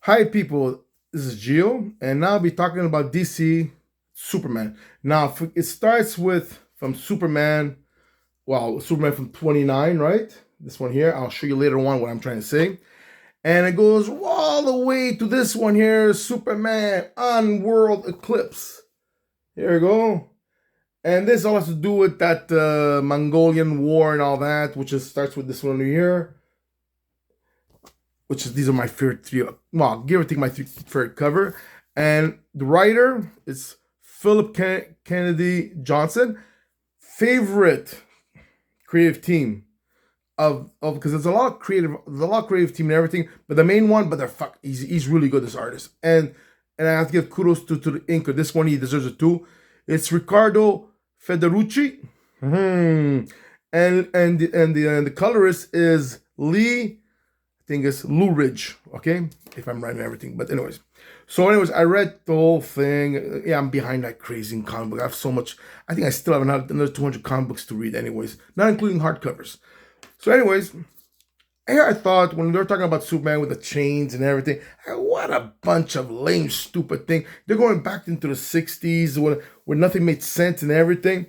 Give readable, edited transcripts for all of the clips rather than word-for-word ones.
Hi, people. This is Gio, and now I'll be talking about DC Superman. Now, it starts with from Superman. Well, Superman from 29, right? This one here. I'll show you later on what I'm trying to say. And it goes all the way to this one here, Superman on World Eclipse. Here we go. And this all has to do with that Mongolian war and all that, which is starts with this one here, which is these are my favorite three. Well, give or take my three favorite cover. And the writer is Philip Kennedy Johnson. Favorite creative team of because there's a lot of creative team and everything, but the main one, but they're he's really good, this artist. And I have to give kudos to the inker. This one he deserves it too. It's Ricardo Federucci. And the colorist is Lee, I think it's Lou Ridge, okay? If I'm writing everything. But anyways, I read the whole thing. Yeah, I'm behind that crazy in comic book. I have so much. I think I still have another 200 comic books to read anyways, not including hardcovers. So anyways, here I thought when they were talking about Superman with the chains and everything, what a bunch of lame, stupid thing. They're going back into the 60s where nothing made sense and everything.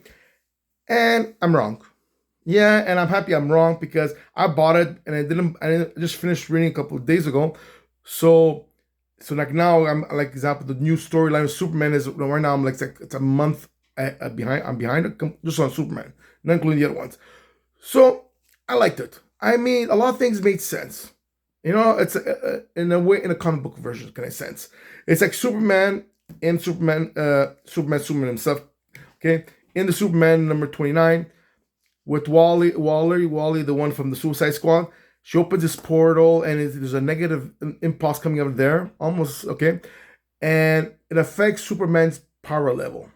And I'm wrong. Yeah, and I'm happy I'm wrong because I bought it and I just finished reading a couple of days ago. So like now I'm like example the new storyline of Superman is right now I'm like it's a month behind. I'm behind just on Superman, not including the other ones. So I liked it. I mean, a lot of things made sense. It's in a way in a comic book version kind of sense. It's like Superman and Superman himself. Okay, in the Superman number 29 with Wally, the one from the Suicide Squad. She opens this portal, and there's a negative impulse coming out of there, almost okay, and it affects Superman's power level.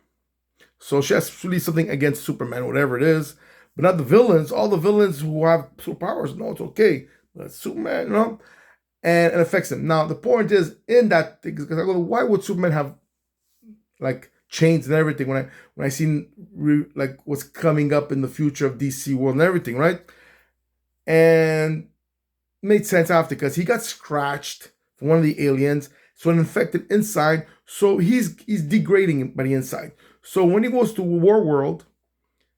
So she has to release something against Superman, whatever it is, but not the villains. All the villains who have superpowers, no, it's okay. But it's Superman, and it affects him. Now the point is in that thing because I go, why would Superman have like chains and everything when I seen like what's coming up in the future of DC world and everything, right? And made sense after because he got scratched from one of the aliens, so an infected inside, so he's degrading by the inside. So when he goes to Warworld,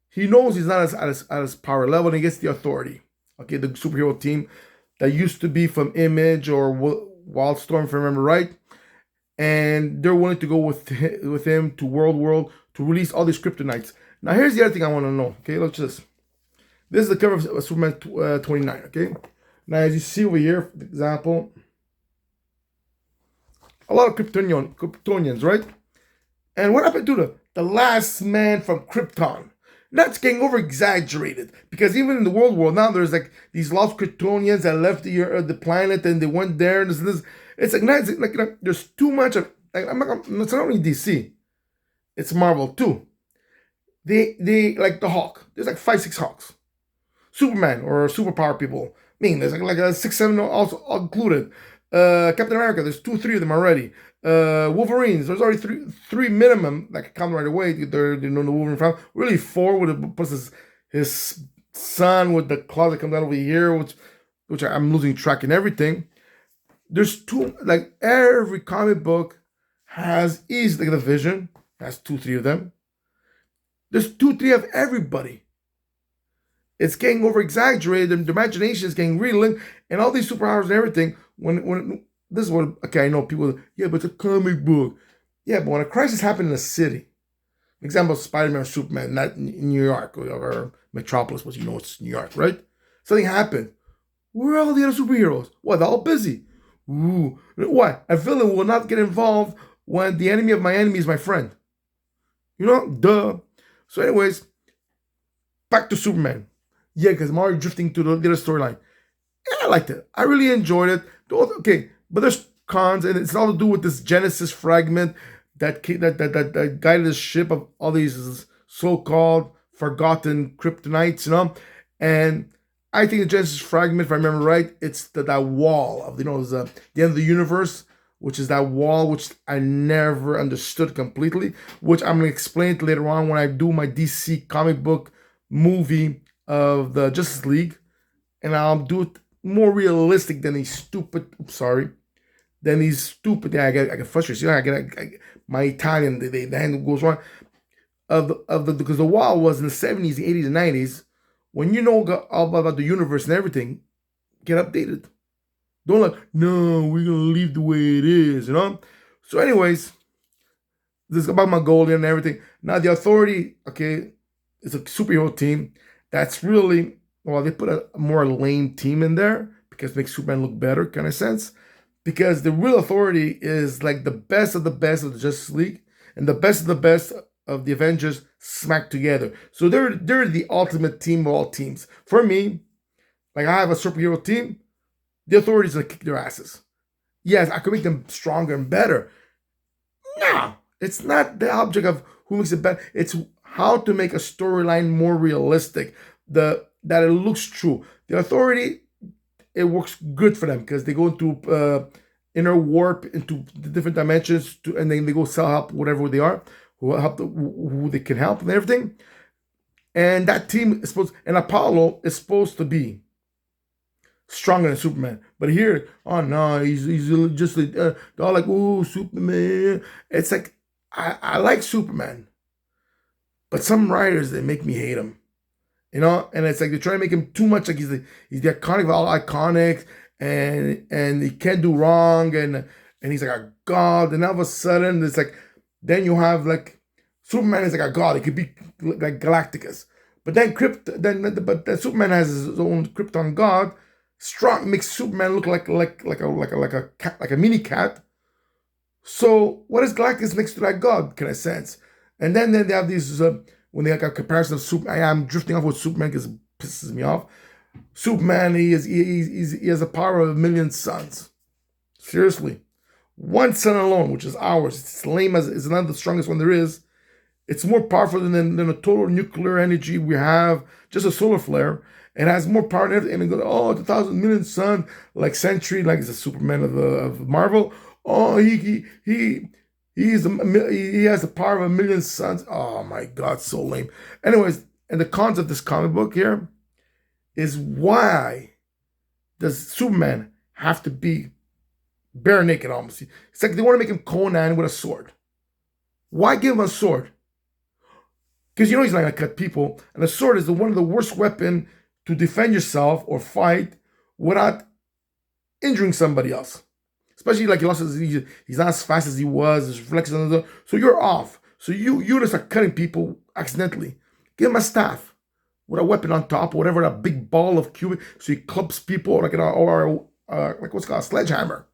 he knows he's not at his power level, and he gets the authority. Okay, the superhero team that used to be from Image or Wildstorm, if I remember right, and they're willing to go with him to World to release all these kryptonites. Now here's the other thing I want to know. Okay, let's just. This is the cover of Superman 29. Okay, now as you see over here, for example, a lot of Kryptonians, right? And what happened to the last man from Krypton? That's getting over exaggerated because even in the world now there's like these lost Kryptonians that left the planet and they went there and this. It's like there's too much of like it's not only DC, it's Marvel too. They like the Hawk. There's like 5-6 Hawks. Superman or superpower people. I mean, there's like a 6-7 also included. Captain America, there's 2-3 of them already. Wolverines, there's already three minimum that can come right away. They're the Wolverine family. Really 4 with plus his son with the claw that comes out over here, which I'm losing track and everything. There's like every comic book has easily like the Vision has 2-3 of them. There's 2-3 of everybody. It's getting over exaggerated, and the imagination is getting real, and all these superpowers and everything. When this is what I know people, yeah, but it's a comic book. Yeah, but when a crisis happened in a city, example, Spider-Man or Superman, not in New York or Metropolis, but it's New York, right? Something happened. Where are all the other superheroes? What, they're all busy. Ooh, what? A villain will not get involved when the enemy of my enemy is my friend. Duh. So anyways, back to Superman. Yeah, because I'm already drifting to the other storyline. And I liked it. I really enjoyed it. Okay, but there's cons, and it's all to do with this Genesis fragment that guided the ship of all these so-called forgotten kryptonites, And I think the Genesis fragment, if I remember right, it's that wall of the end of the universe, which is that wall which I never understood completely, which I'm gonna explain it later on when I do my DC comic book movie of the Justice League, and I'll do it more realistic than a stupid. Sorry, Then these stupid, I get frustrated. My Italian, the hand goes wrong. Because the wall was in the 70s, 80s, and 90s. When you know all about the universe and everything, get updated. Don't like, no, we're gonna leave the way it is, you know? So, anyways, this is about Mongolia and everything. Now the Authority, okay, is a superhero team that's really, well, they put a more lame team in there because it makes Superman look better, kind of sense. Because the real Authority is like the best of the best of the Justice League and the best of the best of the Avengers smacked together. So they're the ultimate team of all teams. For me, like I have a superhero team, the Authority's gonna kick their asses. Yes, I could make them stronger and better. No, it's not the object of who makes it better. It's how to make a storyline more realistic. That it looks true. The Authority, it works good for them because they go into inner warp into the different dimensions, and then they go sell help whatever they are, who they can help and everything. And that team is supposed, and Apollo is supposed to be stronger than Superman. But here, oh no, he's just they're all like, ooh, Superman. It's like I like Superman, but some writers they make me hate him. You know, and it's like they're trying to make him too much like he's the iconic of all iconic, and he can't do wrong, and he's like a god, and all of a sudden it's like then you have like Superman is like a god, he could be like Galacticus, but then Superman has his own Krypton god, strong makes Superman look like a cat, like a mini cat. So what is Galactus next to that god? Can I sense? And then they have these. When they have a comparison of Superman, I'm drifting off with Superman because it pisses me off. Superman, he has the power of a million suns. Seriously. One sun alone, which is ours, it's lame as it's not the strongest one there is. It's more powerful than a total nuclear energy we have, just a solar flare. It has more power than everything. And it goes, oh, it's 1,000 million sun, like Sentry, like the Superman of Marvel. Oh, he has the power of a million suns. Oh my God, so lame. Anyways, and the concept of this comic book here is why does Superman have to be bare naked almost? It's like they want to make him Conan with a sword. Why give him a sword? Because you know he's not going to cut people. And a sword is one of the worst weapons to defend yourself or fight without injuring somebody else. Especially like he's not as fast as he was, his reflexes, so you're off. So you just start cutting people accidentally. Give him a staff with a weapon on top, or whatever, a big ball of cubic, so he clubs people like like what's called a sledgehammer.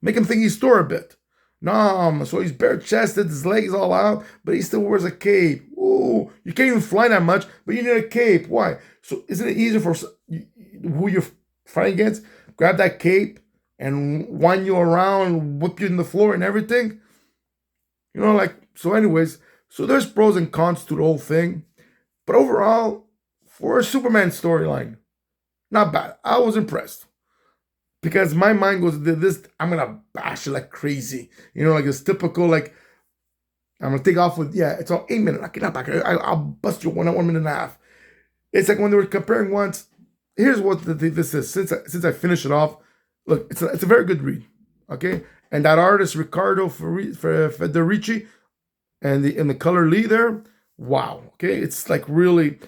Make him think he's Thor a bit. No, so he's bare chested, his legs all out, but he still wears a cape. Ooh, you can't even fly that much, but you need a cape. Why? So isn't it easier for who you're fighting against? Grab that cape and wind you around, whip you in the floor and everything. You know, like, so anyways, so there's pros and cons to the whole thing. But overall, for a Superman storyline, not bad. I was impressed. Because my mind goes, this, I'm going to bash it like crazy. You know, like it's typical, like, I'm going to take off with, yeah, it's all 8 minutes. I'll bust you 1 minute and a half. It's like when they were comparing once, here's what this is. Since I finish it off, look, it's a very good read, okay? And that artist, Ricardo Federici, and the color Lee there, wow, okay? It's like really,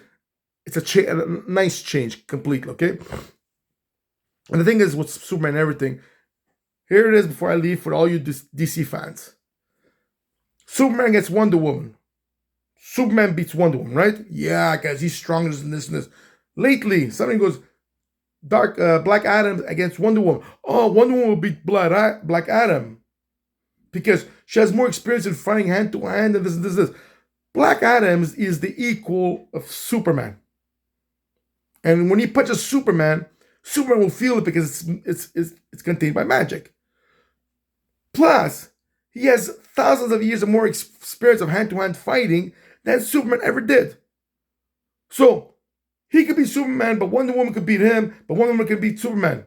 it's a nice change completely, okay? And the thing is, with Superman and everything, here it is before I leave for all you DC fans. Superman gets Wonder Woman. Superman beats Wonder Woman, right? Yeah, guys, he's stronger than this and this. Lately, something goes, Black Adam against Wonder Woman. Oh, Wonder Woman will beat Black Adam because she has more experience in fighting hand to hand and this. Black Adam is the equal of Superman, and when he punches Superman will feel it because it's contained by magic. Plus, he has thousands of years of more experience of hand to hand fighting than Superman ever did. So he could be Superman, but Wonder Woman could beat him, but Wonder Woman could beat Superman.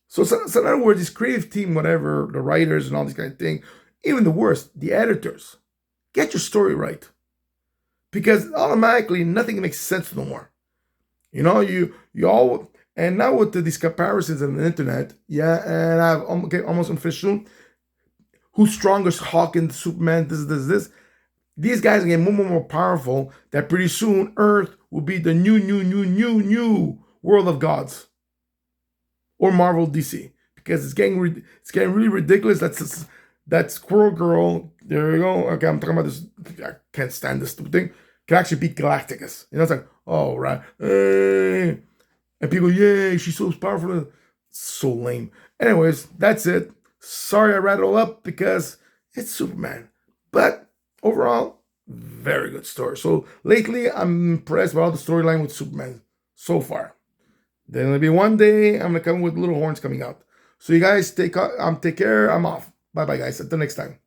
So in other words, this creative team, whatever, the writers and all these kind of things, even the worst, the editors, get your story right. Because automatically nothing makes sense no more. You know, you all, And now with these comparisons on the internet, yeah, and I've okay, almost official. Who's strongest? Hawkins, Superman, this. These guys are getting more powerful. That pretty soon Earth will be the new world of gods, or Marvel DC, because it's getting really ridiculous. That Squirrel Girl. There you go. Okay, I'm talking about this. I can't stand this stupid thing. Can actually beat Galacticus. You know, it's like, oh right, and people, yay, she's so powerful. So lame. Anyways, that's it. Sorry I read it all up because it's Superman, but overall, very good story. So lately, I'm impressed by all the storyline with Superman so far. Then it'll be one day I'm gonna come with little horns coming out. So you guys take care. I'm off. Bye bye guys. Until next time.